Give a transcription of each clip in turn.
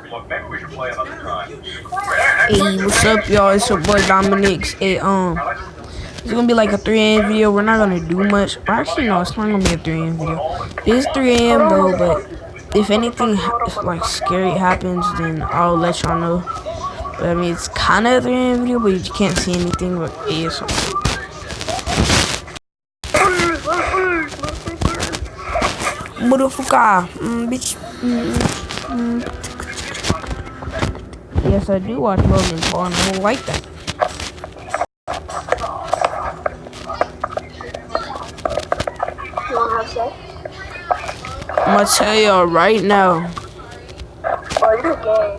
Hey, what's up, y'all? It's your boy Dominic. Hey, it's gonna be like a 3 a.m. video. We're not gonna do much. Or actually, no, it's not gonna be a 3 a.m. video. It is 3 a.m. though, but if anything like scary happens, then I'll let y'all know. But I mean, it's kind of a 3 a.m. video, but you can't see anything. But yeah, so. Motherfucker, bitch. Yes, I do watch Logan Paul, and I don't like that. You wanna have sex? I'm gonna tell y'all right now. Oh, you're gay.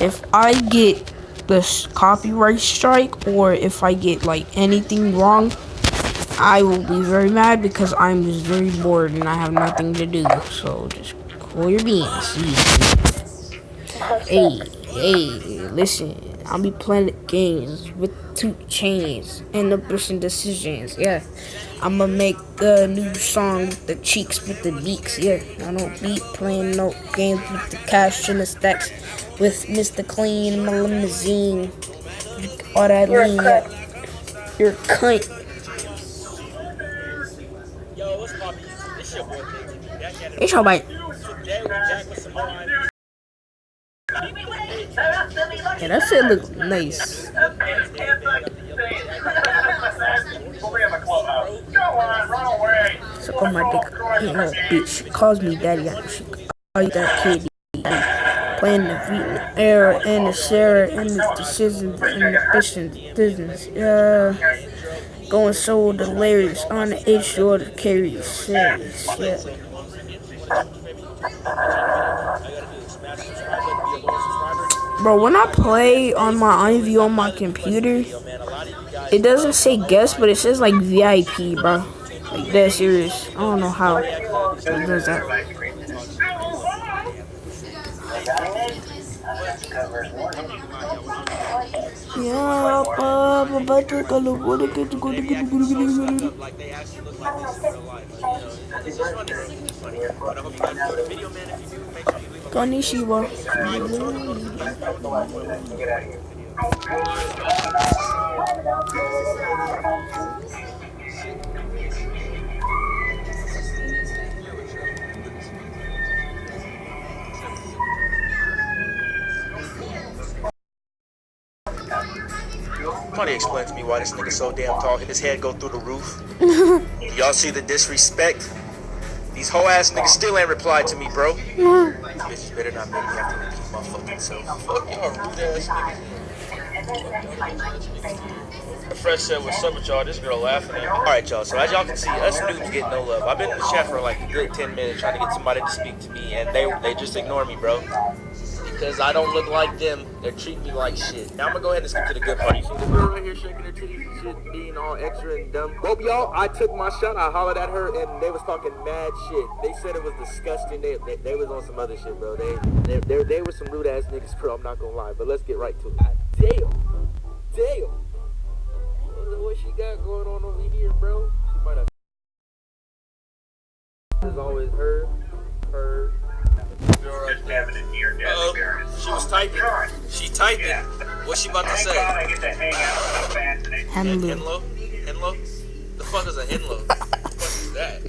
If I get this copyright strike, or if I get like anything wrong, I will be very mad because I'm just very bored and I have nothing to do. So just cool your beans. Hey, listen. I'll be playing the games with 2 Chainz and the Person Decisions. Yeah, I'ma make a new song with the cheeks with the beaks. Yeah, I don't be playing no games with the cash and the stacks with Mr. Clean in my limousine. All that lean. Yeah. You're a cunt. Yo, what's poppin'? It's your boy KTV. It's your bite. Today we back with some R&B. Yeah, that shit look nice. Suck on my dick. You know, bitch. Calls me daddy. I she call you that kid. Playing the beat in the air and the share and the decisions and the business. Going so delirious on the edge of the carry. Shit. Bro, when I play on my iView on my computer, it doesn't say guest, but it says like VIP, bro. Like that serious. I don't know how it does that. Yeah, about to go Konnichiwa. Somebody explain to me why this nigga so damn tall. His head go through the roof. Y'all see the disrespect? These whole ass niggas still ain't replied to me, bro. Bitch, you better not make me have to repeat my fucking self. Fuck y'all rude ass niggas. The fresh said, what's up with y'all? This girl laughing at me. Alright, y'all. So as y'all can see, us noobs get no love. I've been in the chat for like a good 10 minutes trying to get somebody to speak to me, and they just ignore me, bro. Because I don't look like them, they're treating me like shit. Now I'm gonna go ahead and skip to the good part. You see the girl right here shaking her titties and shit, being all extra and dumb. Both y'all, I took my shot, I hollered at her, and they was talking mad shit. They said it was disgusting. They was on some other shit, bro. They were some rude ass niggas, bro. I'm not gonna lie, but let's get right to it. Damn. What she got going on over here, bro? She might have. It's always her. She was typing. She typing. What's she about to say? Henlo. Henlo? The fuck is a Henlo? What the fuck is that?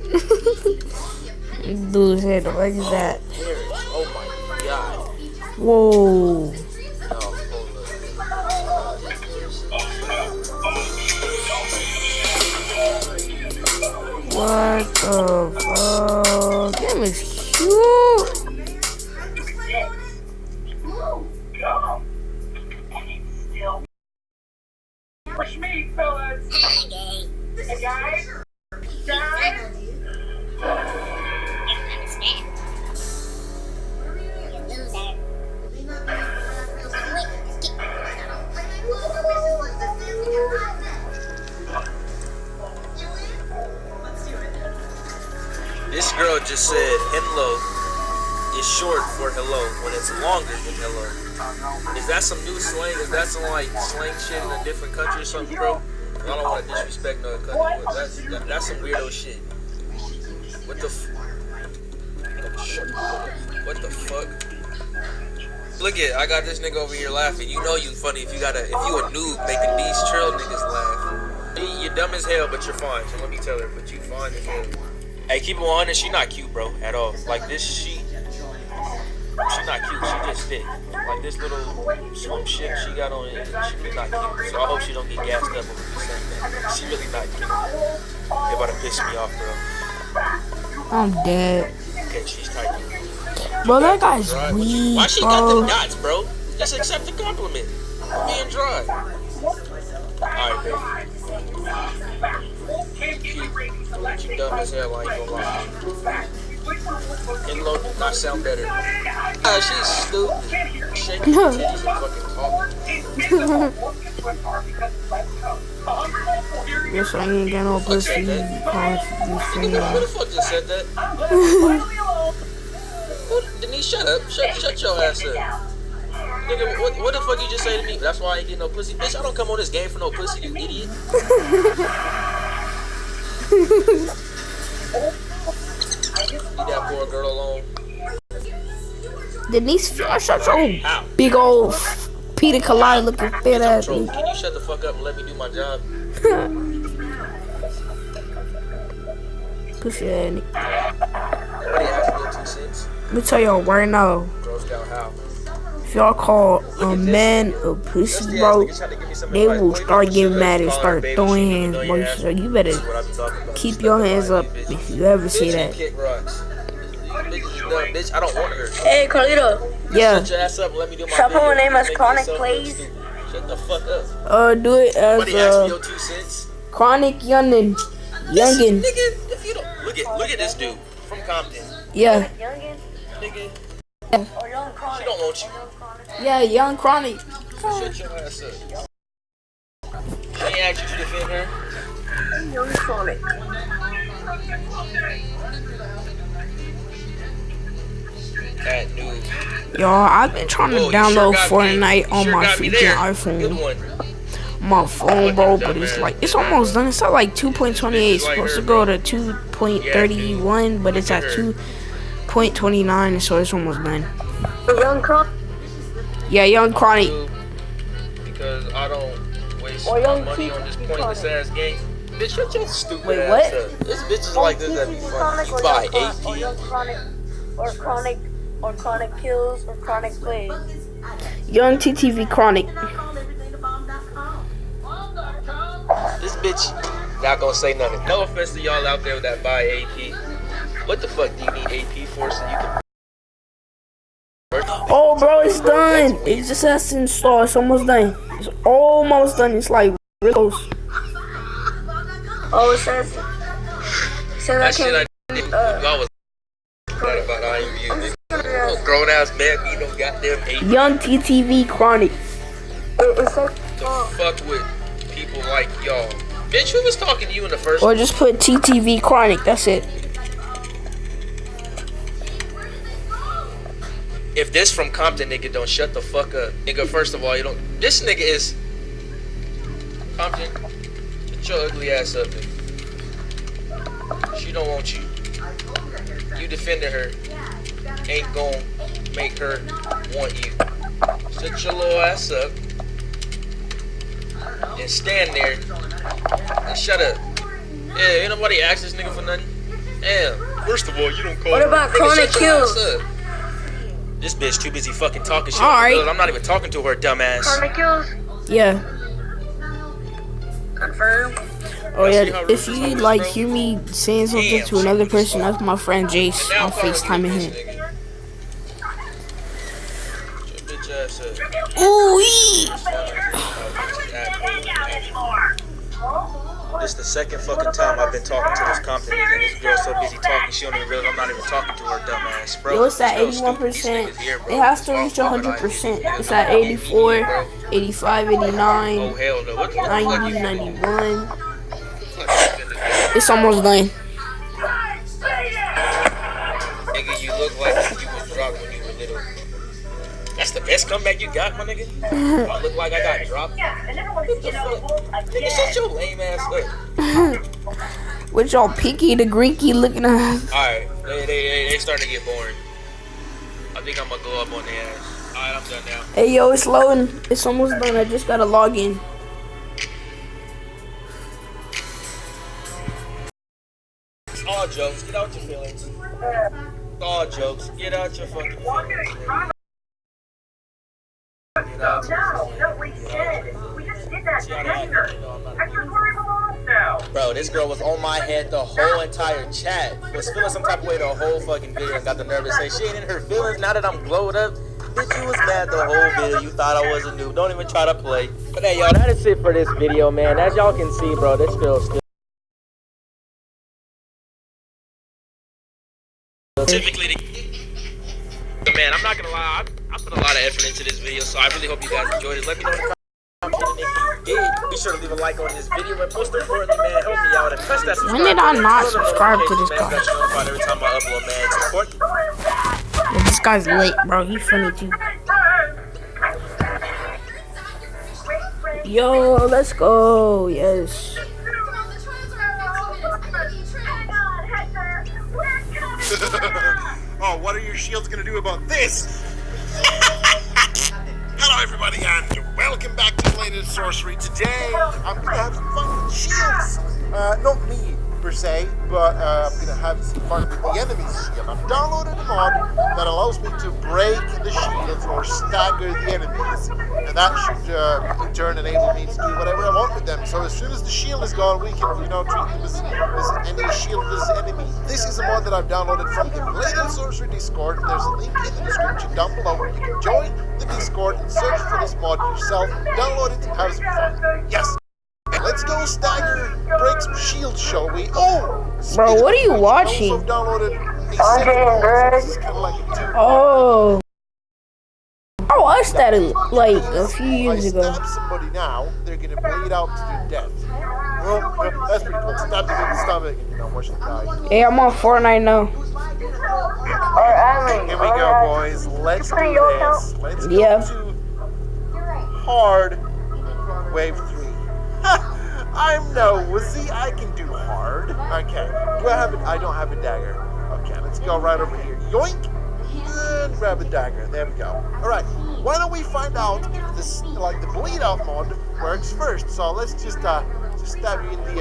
Dude said, what is that? Oh my god. Whoa. What the fuck? That is cute. Push me, fellas. Hey, guys. This girl just said Henlo is short for hello when it's longer than hello. Is that some new slang? Is that some like slang shit in a different country or something, bro? I don't want to disrespect no country, but that's some weirdo shit. What the fuck? look at, I got this nigga over here laughing. You know you funny if you a noob making these trail niggas laugh. You're dumb as hell, but you're fine. So let me tell her, but you fine as hell. Hey, keep it 100. She not cute, bro, at all. Like this, she not cute. She just thick. Like this little swim shit she got on it. She really not cute. So I hope she don't get gassed up over me saying that. She really not cute. They about to piss me off, bro. I'm dead. Okay, she's tight. Bro, that guy's weak, Why she got bro. them dots, bro? Just accept the compliment. I'm being dry. Alright, baby. You dumb as hell, I ain't gonna lie. And low did not sound better. She's stupid. Shaking her titties and fucking talking. Guess I ain't got no pussy. Nigga, who the fuck just said that? Denise, shut up. Shut your ass up. Nigga, what the fuck you just say to me? That's why I ain't getting no pussy. Bitch, I don't come on this game for no pussy, you idiot. Leave that poor girl alone. Denise, shut your big old Peter Colada looking fit ass. Can you shut the fuck up and let me do my job? Pussy ass nigga. Nobody asked me 2 cents. Let me tell y'all right now. Girls got how. If y'all call a man a pussy, bro, they will start getting mad and start throwing hands, bro. So you better keep your hands up if you ever see that. Bitch, I don't want her. Hey, Carlito. Yeah. Shut your ass up and let me do my Shall I put my video. name as Make Chronic, yourself please? look stupid. Shut the fuck up. Do it Somebody asked me as your 2 cents. Chronic Youngin. Nigga, if you don't look at this dude from Compton. Yeah. Youngin? Nigga, Or Young Chronic? she don't want you. Yeah, Young Chronic. Shut your ass up. She ain't asked you to defend her. Young Chronic. Cat noob. Y'all, I've been trying to Whoa, download got Fortnite on my got me freaking there. iPhone. Good one. My phone, bro, but it's like, it's almost done. It's at like 2.28. It's supposed to go to 2.31, but it's at 2.29, so it's almost done. Young Chronic? Yeah, Young Chronic. Because I don't waste Or my Young money on this pointless ass game. Bitch, shut your stupid Wait, ass what? up. This bitch is like this that be funny. You buy AP. Or Young Chronic? Or Chronic? Or Chronic Kills? Or Chronic Plays? Young TTV Chronic. This bitch not gonna say nothing. No offense to y'all out there that buy AP. What the fuck do you need AP for so you can... Oh, bro, it's done. It just has to install. It's almost done. It's almost done. It's like real close. Oh, it says I That shit I can. did, I was mad about IMU, nigga. Oh, grown ass man, me no goddamn AP. Young TTV Chronic. It says. To fuck with people like y'all. Bitch, who was talking to you in the first Or just put TTV Chronic. That's it. If this from Compton nigga don't shut the fuck up. Nigga, first of all, you don't... This nigga is... Compton, get your ugly ass up, nigga. She don't want you. You defended her. Ain't gon' make her want you. Shut your little ass up. And stand there. And shut up. Yeah, ain't nobody ask this nigga for nothing. Damn. First of all, you don't call What her. about Nigga, Chronic shut your ass Kills? up. This bitch too busy fucking talking shit. Alright. I'm not even talking to her, dumbass. Chronic Kills? Yeah. Confirm. Oh yeah. If you like hear me saying something to another person, that's my friend Jace. I'm FaceTiming him. Shut your bitch ass up. Ooh. This is the second fucking time I've been talking to this Compton nigga, and this girl so busy talking, she don't even realize I'm not even talking to her dumbass, bro. Yo, it's at This girl's stupid. These 81%. niggas here, bro. It has to It's reach all fucking 100%. IMU. It's at 84, 85, 89, Oh hell no. What the fuck 90, you 91. It's almost done. Nigga, you look like you was dropped when you were little. That's the best comeback you got, my nigga? I look like I got dropped? What the fuck? Nigga, shut your lame ass up. With y'all Pinky the Grinky looking at. Alright, they starting to get boring. I think I'm gonna go up on their ass. Alright, I'm done now. Hey, yo, it's loading. It's almost done. I just gotta log in. It's all jokes. Get out your feelings. It's all jokes. Get out your fucking feelings. No, we did. We just did that together. I just worry along now. Bro, this girl was on my head the whole entire chat. Was feeling some type of way the whole fucking video and got the nerve to say she ain't in her feelings now that I'm glowed up. Bitch, you was mad the whole video. You thought I was a noob. Don't even try to play. But hey, y'all, that is it for this video, man. As y'all can see, bro, this girl still. Typically, man, I'm not gonna lie. I put a lot of effort into this video, so I really hope you guys enjoyed it. Let me know in the comments. And if you did, be sure to leave a like on this video. And most importantly, man, help me out and press that subscribe When did I button. not Turn on subscribe to this notifications, man, guy? so that you're notified every time I upload, man. Support. Yeah, this guy's late, bro. He's funny too. Yo, let's go. Yes. Oh, what are your shields gonna do about this? Hello, everybody, and welcome back to Bladed Sorcery. Today, I'm gonna have some fun with shields. Not me per se, but I'm gonna have some fun with the enemy's shield. I've downloaded a mod that allows me to break the shields or stagger the enemies, and that should in turn enable me to do whatever I want with them. So as soon as the shield is gone, we can, treat them as any shield as enemy. This is a mod that I've downloaded from the Bladed Sorcery Discord. There's a link in the description down below where you can join the Discord and search for this mod yourself, download it, and have some fun. Yes. Let's go stagger, break some shields, shall we? Oh! Bro, what are you watching? I also downloaded a second mod, so this is kind of like a two. Oh. I watched that like a few years If I ago. stab somebody now, they're gonna bleed out to their death. Well, that's pretty cool. Stab them in the stomach and watch them die. Hey, I'm on Fortnite now. Here we go, boys. Let's do this. Let's go Yeah. to hard wave 3. I'm no wussy. I can do hard. Okay. Do I have it? I don't have a dagger. Okay, let's go right over here. Yoink! And grab a dagger. There we go. Alright. Why don't we find out if this, like, the bleed out mod works first? So let's just stab you in the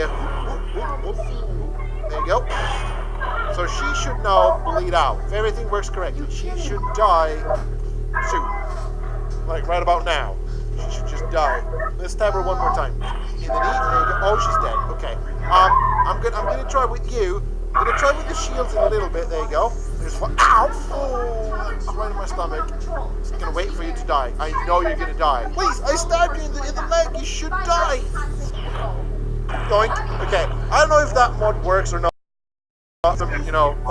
there you go. So she should now bleed out. If everything works correctly, she should die soon. Like right about now. She should just die. Let's stab her one more time. In the knee, there you go. Oh, she's dead. Okay. I'm gonna try with you. I'm gonna try with the shields in a little bit. There you go. There's one. Ow! Oh, it's right in my stomach. It's gonna wait for you to die. I know you're gonna die. Please, I stabbed you in the leg. You should die. Yoink. Okay. I don't know if that mod works or not. A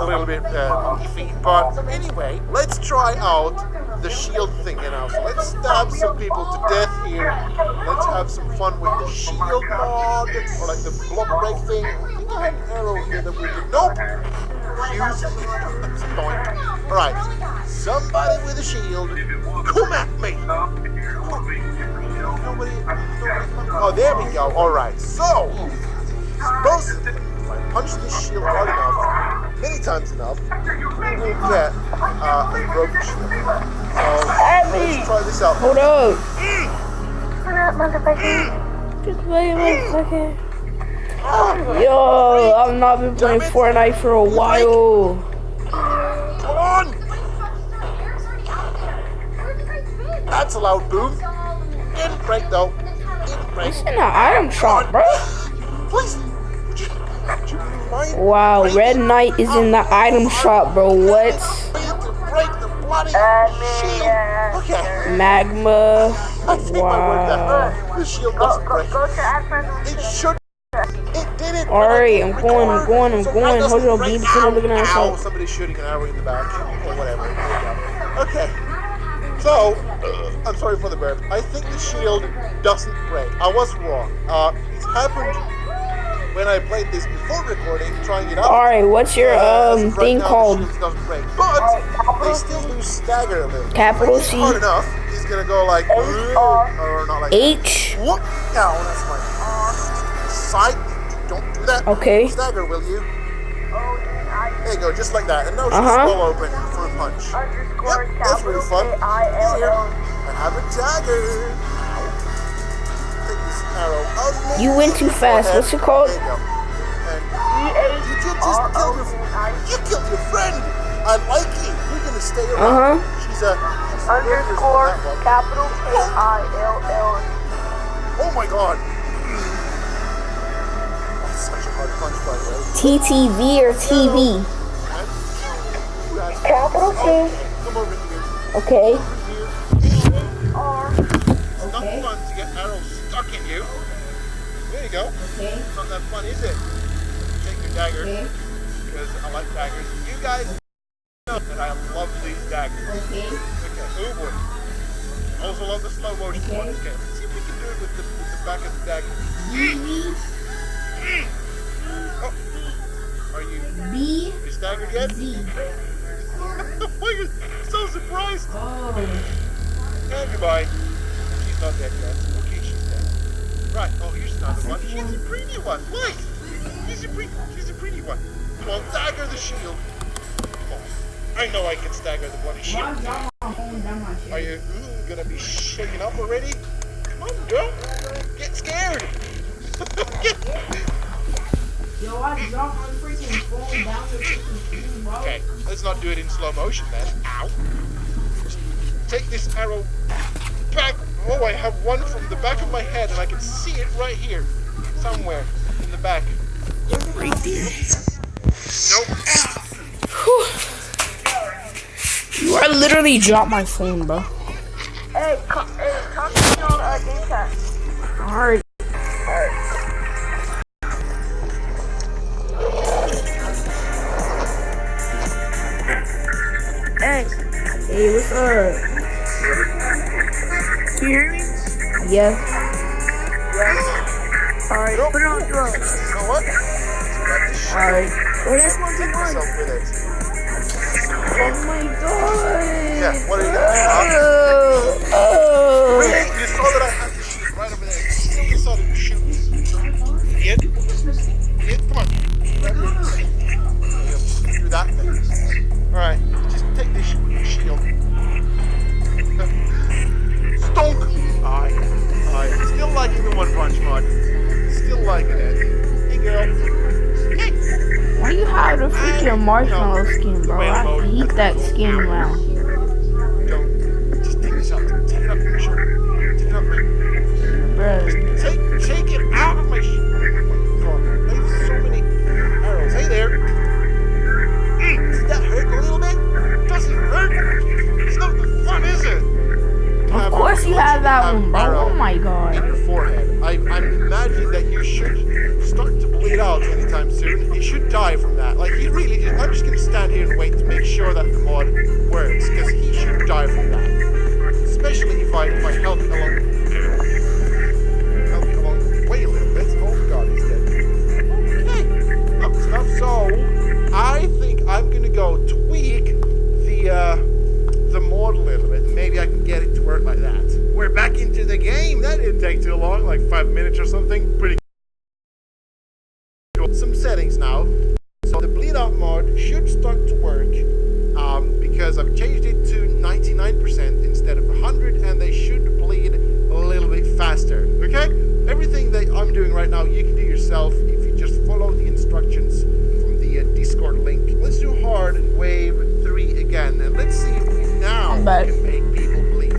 little bit iffy, but anyway, let's try out the shield thing now. So let's stab some people to death here. Let's have some fun with the shield mod, or like the block break thing. I think I had an arrow here that we could. Nope! Use. Alright, somebody with a shield, come at me! Nobody. Oh, there we go. Alright, so, supposedly, if I punch this shield hard enough, many times enough, we will get a broken shield. So, let's try this out. Hold up. What up, motherfucker? Just play motherfucker. Yo, I've not been playing Fortnite for a while. Come on! That's a loud boom. Didn't break though. Didn't break. It's in the item shop, bro. Please. Would you mind Wow, breaking Red Knight is in the item shop, bro. What? to break the bloody shield? Okay. Magma. I think I worked that. Wow. The shield doesn't break. Go to admin. It should. It didn't. Alright, I'm going. So Hold that on, doesn't be break. between looking at Ow, myself. somebody's shooting an arrow in the back. Or whatever. There you go. Okay. So, I'm sorry for the burp. I think the shield doesn't break. I was wrong. It happened when I played this before recording, trying it out. Alright, what's your As of right thing now, called? The shield doesn't break, but they still do stagger a little. Capital If it's C. hard enough, he's gonna go like, or not like. H. Whoop! No, that's my side. Don't do that. Okay. Stagger, will you? There you go, just like that. And now she's Uh-huh. all open for a punch. Yep, that's really fun. Here. dagger. Take this arrow. Oh, You went too fast. What's it called? There you go. And you did just kill you killed your friend. I like you. You're gonna stay around. She's a Underscore capital K-I-L-L. Oh my god. That's such a hard punch, by the way. TTV or TV? Capital T. Come over here. Okay. R. It's not fun to get arrows stuck in you. There you go. Okay. It's not that fun, is it? Take your dagger. Okay. Because I like daggers. You guys know that I love these daggers. Okay. Okay, oh boy. I also love the slow motion one. Okay, let's see if we can do it with the back of the dagger. Oh. Are you B. staggered yet? Z. Why are you so surprised? Oh. And goodbye. She's not dead yet. Okay, she's dead. Right, oh, here's another one. She's a pretty one. Look! She's a pretty one. Come on, dagger the shield. Come on. I know I can stagger the bloody shield. Are you gonna be shaking up already? Come on, girl. Get scared. Yo, I dropped my freaking phone down the freaking bro. Okay, let's not do it in slow motion then. Ow. Just take this arrow back. Oh, I have one from the back of my head and I can see it right here. Somewhere in the back. Right there. Nope. I literally dropped my phone, bro. Hey, talk to me on game chat. Alright. Hey. Hey, what's up? Can you hear me? Yeah. Alright, put it on drums. You know what? Grab this shield. Alright. Oh, that's one Hit yourself with it. Oh my god. Yeah, what are you gonna do? Oh. Wait, you saw that I had the shield right over there. You still decided to shoot me. Idiot. Idiot, come on. Grab your... Do that thing. Alright, just take this shield. Stonk! Aye. Still liking the one punch mod. Still liking it. Hey girl. Hey! Why you have the freaking marshmallow skin, bro? I hate that skin round. Go. Just take this out. Take it up from my shoulder. Take it up, man. Bro. Take it out of my shoulder. Oh my god. I have so many arrows. Hey there. Does that hurt a little bit? Does it hurt? It's not the fun, is it? Of course you have that one, bro. Oh my god. In your forehead. I'm imagining that you should start to bleed out anytime soon. You should die from that. Like, he really is. I'm just gonna stand here and wait to make sure that the mod works, because he should die from that. Especially if I help him along the way a little bit. Oh god, he's dead. Okay. Up stuff. So I think I'm gonna go tweak the mod a little bit. Maybe I can get it to work like that. We're back into the game. That didn't take too long, like 5 minutes or something. Pretty cool. Some settings now. So the bleed out mod should start to work because I've changed it to 99% instead of 100, and they should bleed a little bit faster. Okay? Everything that I'm doing right now, you can do yourself if you just follow the instructions from the Discord link. Let's do hard and wave 3 again, and let's see if we now can make people bleed.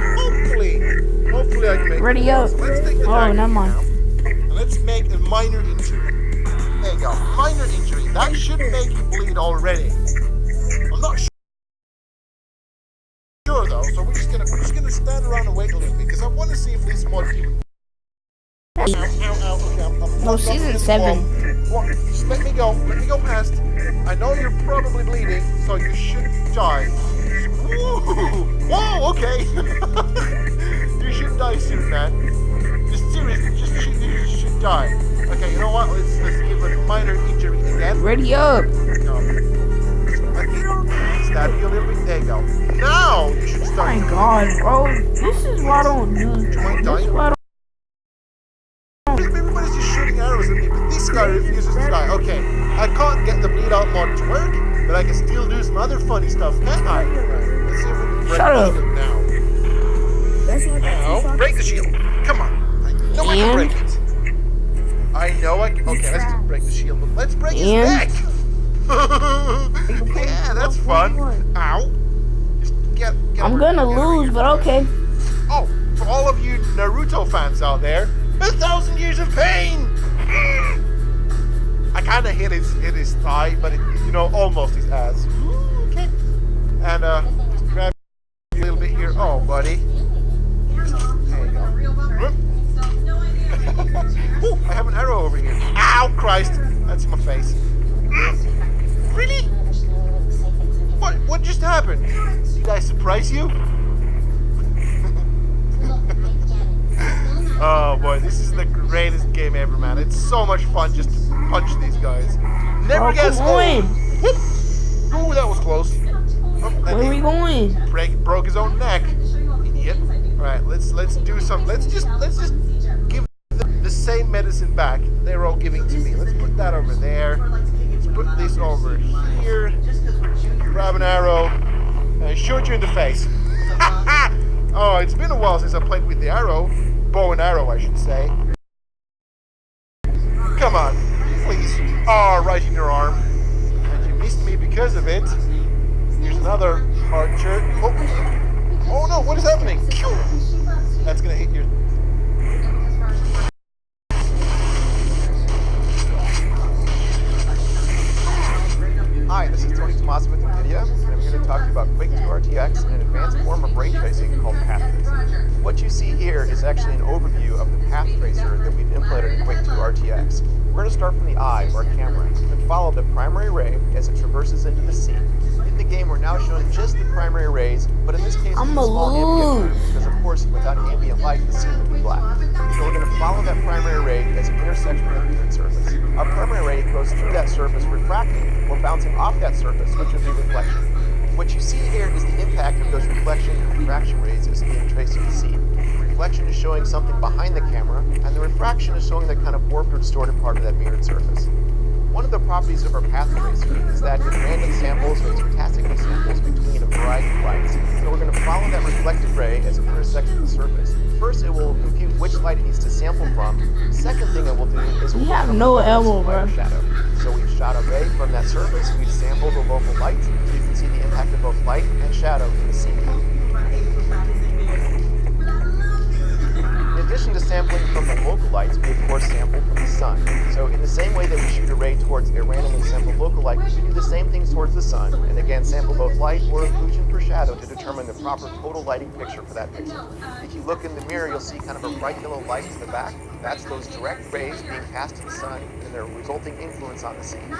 Hopefully I can make Ready up. So let's take the Oh, dagger never mind. now, and let's make a minor injury. There you go, minor injury. That should make you bleed already. I'm not sure though, so we're just gonna stand around and wait a little bit because I want to see if this mod even. Ow, ow, okay, I'm No, season 7. Just let me go past. I know you're probably bleeding, so you should die. Whoa, okay. You should die soon, man. Just seriously, you should die. Okay, you know what? Let's give it a minor injury again. Ready up. No. Let me stab you a little bit. There you go. Now you should Oh start. my god, bro. This is what I don't do. This is what I Everybody's just shooting arrows at me, but this guy refuses to die. Okay, I can't get the bleed out mod to work, but I can still do some other funny stuff, can't I? Let's see if we can break Shut up. them now. That's not Now, break shield. Come on. I know I can break it. I know I can. Okay, let's just break the shield, but let's break his neck. Yeah, that's fun. Ow. Just get I'm over- gonna get over lose, here. but okay. Oh, for all of you Naruto fans out there, 1,000 years of pain. I kind of hit his thigh, but it, you know, almost his ass. Ooh, okay. And just grab a little bit here. Oh, buddy. There you go. Ooh, I have an arrow over here. Ow, Christ! That's in my face. Really? What just happened? Did I surprise you? Oh boy, this is the greatest game ever, man. It's so much fun just to punch these guys. Never gets come old. on. Whoop. Ooh, that was close. Oh, Where are we going? broke his own neck. Idiot. Alright, let's do some. Let's just give the same medicine back they're all giving to me. Let's put that over there. Let's put this over here. Grab an arrow and shoot you in the face. Oh, it's been a while since I played with the arrow. Bow and arrow, I should say. Come on, please. Oh, right in your arm. And you missed me because of it. Here's another archer. Oh no, what is happening? That's gonna hit your... Hi, this is Tony Tomas with NVIDIA, and I'm here to talk to you about Quake 2 RTX and an advanced form of ray tracing called Path Tracer. What you see here is actually an overview of the Path Tracer that we've implemented in Quake 2 RTX. We're going to start from the eye, or camera, and follow the primary ray as it traverses into the scene. In the game, we're now showing just the primary rays, but in this case, with a small ambient light, because of course, without ambient light, the scene would be black. So we're going to follow that primary ray as it intersects with the mirrored surface. Our primary ray goes through that surface, refracting or bouncing off that surface, which would be reflection. What you see here is the impact of those reflection and refraction rays as being traced in the scene. Reflection is showing something behind the camera, and the refraction is showing the kind of warped or distorted part of that mirrored surface. One of the properties of our Path Tracer is that it random samples or stochastically samples between a variety of lights. So we're going to follow that reflected ray as it intersects with the surface. First, it will compute which light it needs to sample from. Second thing it will do is We have no ammo, bro. Shadow. So we've shot a ray from that surface, we've sampled the local light, so you can see the impact of both light and shadow in the scene. In addition to sampling from the local lights, we of course sample from the sun. So in the same way that we shoot a ray towards a randomly sampled local light, we do the same things towards the sun, and again sample both light or occlusion per shadow to determine the proper total lighting picture for that picture. If you look in the mirror, you'll see kind of a bright yellow light to the back. That's those direct rays being cast to the sun and their resulting influence on the scene.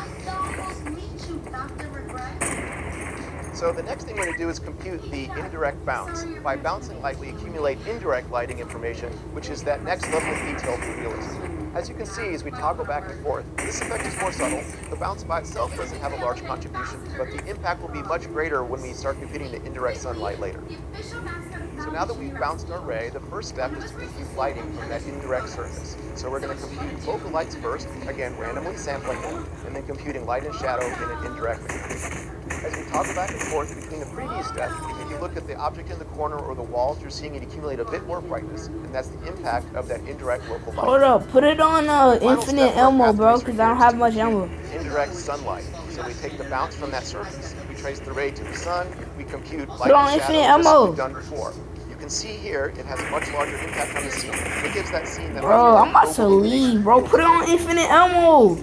So the next thing we're going to do is compute the indirect bounce. By bouncing light, we accumulate indirect lighting information, which is that next level of detail for realism. As you can see, as we toggle back and forth, this effect is more subtle. The bounce by itself doesn't have a large contribution, but the impact will be much greater when we start computing the indirect sunlight later. So now that we've bounced our ray, the first step is to compute lighting from that indirect surface. So we're going to compute local lights first, again randomly sampling them, and then computing light and shadow in an indirect way. As we toggle back and forth between the previous step, if you look at the object in the corner or the walls, you're seeing it accumulate a bit more brightness, and that's the impact of that indirect local light. Hold up, put it on infinite ammo, bro, because I don't have much ammo. Indirect sunlight. So we take the bounce from that surface, we trace the ray to the sun, we compute light Put on and infinite shadow just as ammo. we've done before. You can see here, it has a much larger impact on the scene. It gives that scene that... Bro, I'm about to leave, bro. Put it on infinite ammo.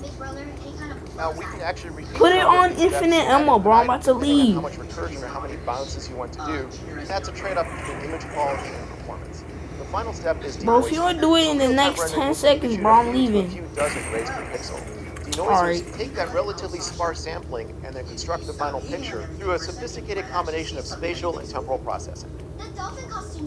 Now we can actually repeat Put it the number on of steps infinite you have ammo, in bro. I'm the about to depending on leave. How much recursion or how many bounces you want to do. And that's a trade-off between image quality and performance. The final step is Bro, if you don't do it in the next 10 seconds, bro, I'm leaving. A few dozen rays per pixel. Denoisers Alright. take that relatively sparse sampling and then construct the final picture through a sophisticated combination of spatial and temporal processing.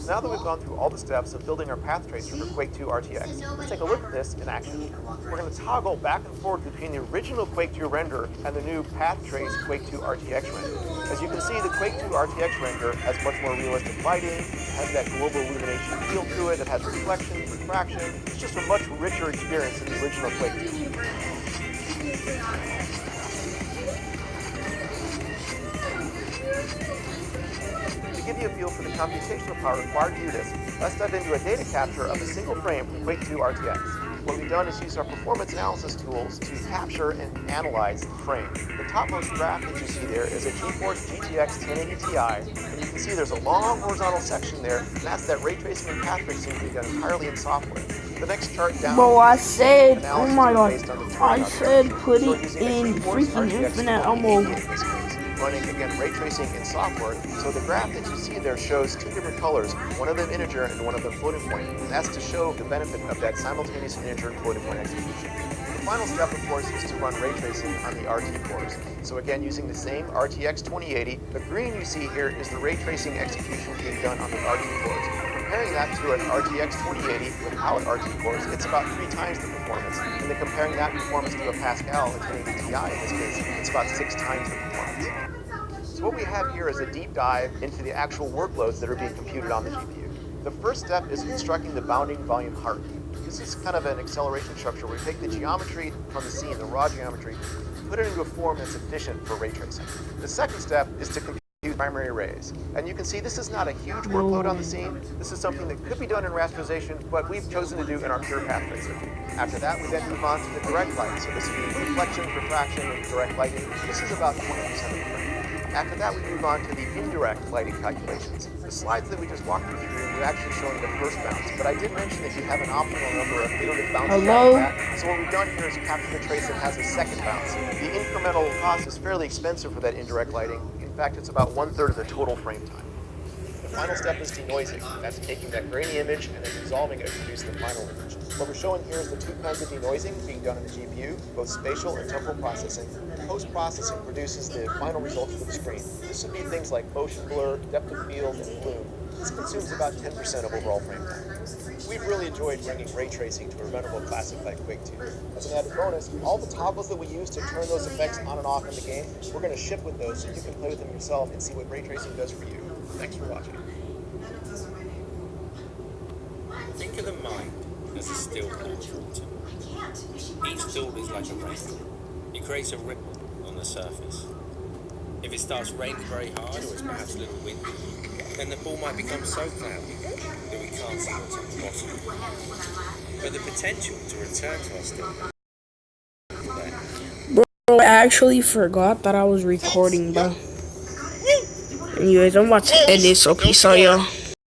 Now that we've gone through all the steps of building our path tracer for Quake 2 RTX, let's take a look at this in action. We're going to toggle back and forth between the original Quake 2 render and the new Path Trace Quake 2 RTX render. As you can see, the Quake 2 RTX render has much more realistic lighting, has that global illumination feel to it, it has reflection, refraction. It's just a much richer experience than the original Quake 2. give you a feel for the computational power required to do this, let's dive into a data capture of a single frame from Quake 2 RTX. What we've done is use our performance analysis tools to capture and analyze the frame. The topmost graph that you see there is a GeForce GTX 1080 Ti, and you can see there's a long horizontal section there, and that's that ray tracing and path tracing being done entirely in software. The next chart down. Bro, I said, oh analysis my god, based on the I turnout said curve. put So it using a in GeForce freaking RTX infinite 2080 ammo. in this case, running again ray tracing in software. So the graph that you see there shows two different colors, one of them integer and one of them floating point, and that's to show the benefit of that simultaneous integer and floating point execution. The final step, of course, is to run ray tracing on the RT cores. So again, using the same RTX 2080, the green you see here is the ray tracing execution being done on the RT cores. Comparing that to an RTX 2080 without RT cores, it's about 3 times the performance. And then comparing that performance to a Pascal, a 1080 Ti in this case, it's about 6 times the performance. So what we have here is a deep dive into the actual workloads that are being computed on the GPU. The first step is constructing the bounding volume heart. This is kind of an acceleration structure where we take the geometry from the scene, the raw geometry, put it into a form that's efficient for ray tracing. The second step is to compute primary arrays. And you can see this is not a huge workload on the scene. This is something that could be done in rasterization, but we've chosen to do in our pure path tracer. After that, we then move on to the direct light. So this would be reflection, refraction, and direct lighting. This is about 20% of the frame. After that, we move on to the indirect lighting calculations. The slides that we just walked you through were actually showing the first bounce, but I did mention that you have an optimal number of iterative bounces after that. So what we've done here is capture the trace that has a second bounce. The incremental cost is fairly expensive for that indirect lighting. In fact, it's about 1/3 of the total frame time. The final step is denoising. That's taking that grainy image and then dissolving it to produce the final image. What we're showing here is the 2 kinds of denoising being done in the GPU, both spatial and temporal processing. Post-processing produces the final results for the screen. This would be things like motion blur, depth of field, and bloom. This consumes about 10% of overall frame time. We've really enjoyed bringing ray tracing to a venerable classic like Quake 2. As an added bonus, all the toggles that we use to turn those effects on and off in the game, we're going to ship with those so you can play with them yourself and see what ray tracing does for you. Thanks for watching. Think of the mind as a still pool of water. Each thought is like a rainbow. It creates a ripple on the surface. If it starts raining very hard or it's perhaps a little windy, then the pool might become so cloudy that we can't see what's on the bottom. But the potential to return to our still there. Bro, I actually forgot that I was recording, bro. Anyways, I'm about to end this, so peace out, y'all.